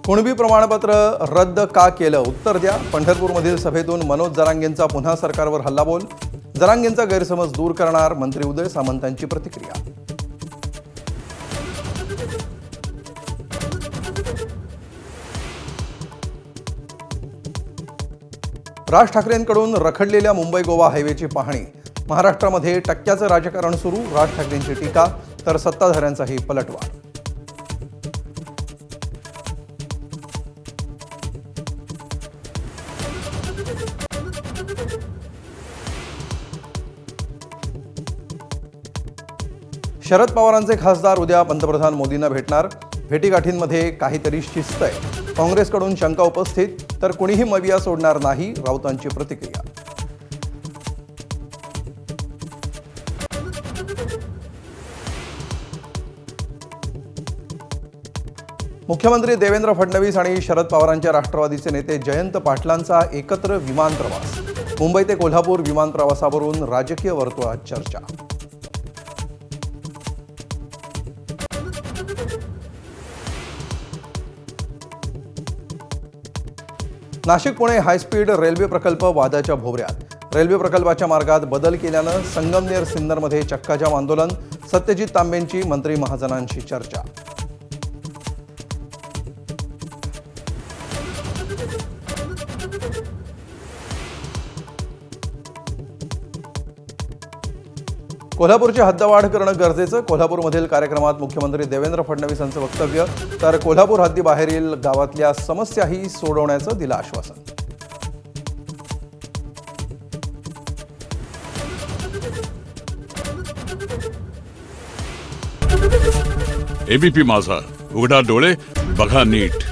कुणबी प्रमाणपत्र रद्द का केलं उत्तर द्या। पंढरपूरमधील सभेतून मनोज जरांगेंचा पुन्हा सरकारवर हल्लाबोल। जरांगेंचा गैरसमज दूर करणार मंत्री उदय सामंतांची प्रतिक्रिया। राज ठाकरेंकडून रखडलेल्या मुंबई गोवा हायवेची पाहणी। महाराष्ट्रामध्ये टक्क्याचं राजकारण सुरू। राज ठाकरेंची टीका तर सत्ताधाऱ्यांचाही पलटवार। शरद पवारांचे खासदार उद्या पंतप्रधान मोदींना भेटणार। भेटीगाठींमध्ये काहीतरी शिस्त आहे। काँग्रेसकडून शंका उपस्थित, तर कुणीही मविया सोडणार नाही, राऊतांची प्रतिक्रिया। मुख्यमंत्री देवेंद्र फडणवीस आणि शरद पवारांच्या राष्ट्रवादीचे नेते जयंत पाटलांचा एकत्र विमान प्रवास। मुंबई ते कोल्हापूर विमान प्रवासावरून राजकीय वर्तुळात चर्चा। नाशिक पुणे हायस्पीड रेल्वे प्रकल्प वादाच्या भोवऱ्यात। रेल्वे प्रकल्पाच्या मार्गात बदल केल्यानं संगमनेर सिन्नरमध्ये चक्काजाम आंदोलन। सत्यजित तांबेंची मंत्री महाजनांशी चर्चा। कोल्हापूरची हद्दवाढ करणं गरजेचं। कोल्हापूरमधील कार्यक्रमात मुख्यमंत्री देवेंद्र फडणवीसांचं वक्तव्य। तर कोल्हापूर हद्दीबाहेरील गावातल्या समस्याही सोडवण्याचं दिलं आश्वासन। एबीपी माझा, उघडा डोळे बघा नीट।